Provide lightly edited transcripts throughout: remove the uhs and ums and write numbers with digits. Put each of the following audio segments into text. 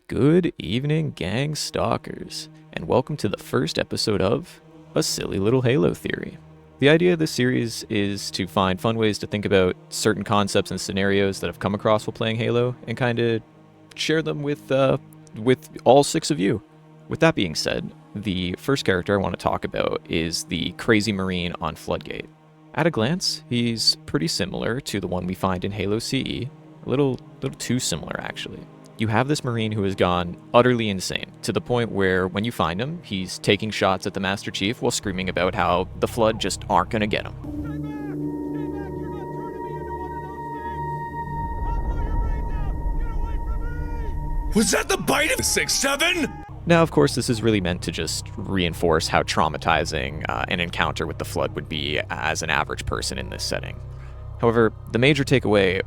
Good evening, gang stalkers, and welcome to the first episode of A Silly Little Halo Theory. The idea of this series is to find fun ways to think about certain concepts and scenarios that I've come across while playing Halo, and kind of share them with all six of you. With that being said, the first character I want to talk about is the Crazy Marine on Floodgate. At a glance, he's pretty similar to the one we find in Halo CE, a little too similar actually. You have this Marine who has gone utterly insane, to the point where when you find him, he's taking shots at the Master Chief while screaming about how the Flood just aren't gonna get him. Was that the bite of 6-7? Now, of course, this is really meant to just reinforce how traumatizing an encounter with the Flood would be as an average person in this setting. However, the major takeaway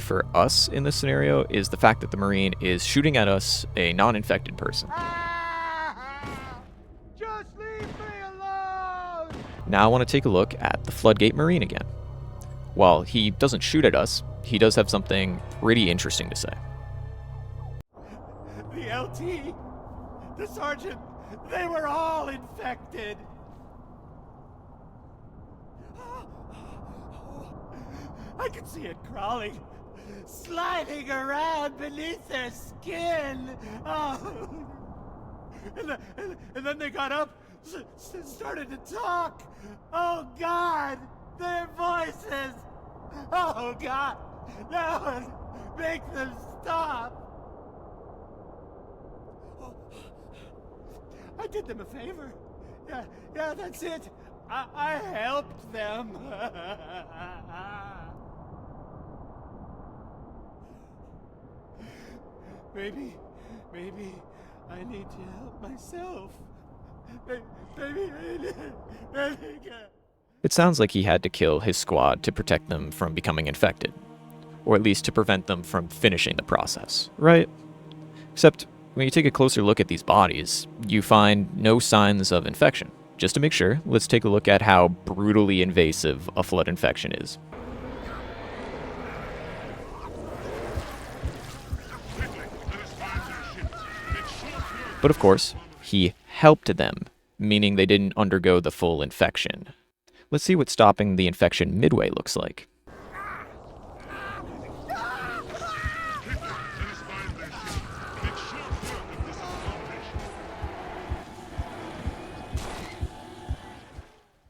for us in this scenario is the fact that the Marine is shooting at us, a non-infected person. Just leave me alone! Now I want to take a look at the Floodgate Marine again. While he doesn't shoot at us, he does have something pretty interesting to say. The LT, the sergeant, they were all infected. I could see it crawling, sliding around beneath their skin. Oh. And then they got up, started to talk. Oh God, their voices. Oh God, no, make them stop. Oh. I did them a favor. Yeah, that's it. I helped them. Maybe I need to help myself. Maybe It sounds like he had to kill his squad to protect them from becoming infected, or at least to prevent them from finishing the process, right? Except when you take a closer look at these bodies, you find no signs of infection. Just to make sure, let's take a look at how brutally invasive a Flood infection is. But of course, he helped them, meaning they didn't undergo the full infection. Let's see what stopping the infection midway looks like.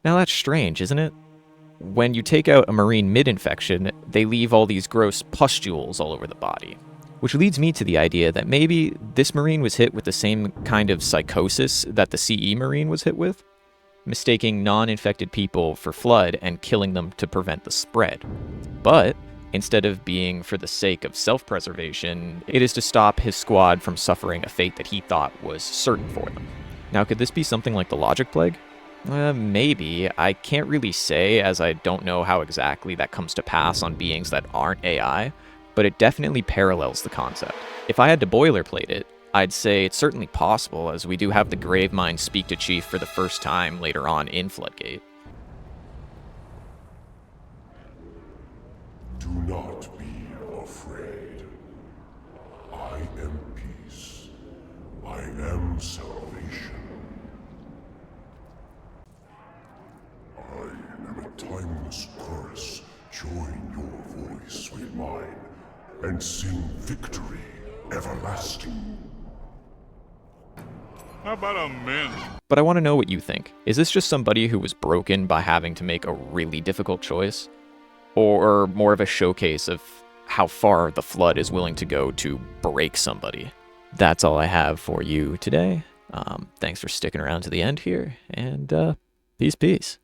Now that's strange, isn't it? When you take out a Marine mid-infection, they leave all these gross pustules all over the body. Which leads me to the idea that maybe this Marine was hit with the same kind of psychosis that the CE Marine was hit with, mistaking non-infected people for Flood and killing them to prevent the spread. But instead of being for the sake of self-preservation, it is to stop his squad from suffering a fate that he thought was certain for them. Now, could this be something like the Logic Plague? Maybe. I can't really say, as I don't know how exactly that comes to pass on beings that aren't AI, but it definitely parallels the concept. If I had to boilerplate it, I'd say it's certainly possible, as we do have the Gravemind speak to Chief for the first time later on in Floodgate. Do not be afraid. I am peace. I am salvation. I am a timeless chorus. Join your voice with mine and sing victory everlasting. How about a mint? But I want to know what you think. Is this just somebody who was broken by having to make a really difficult choice? Or more of a showcase of how far the Flood is willing to go to break somebody? That's all I have for you today. Thanks for sticking around to the end here, and peace.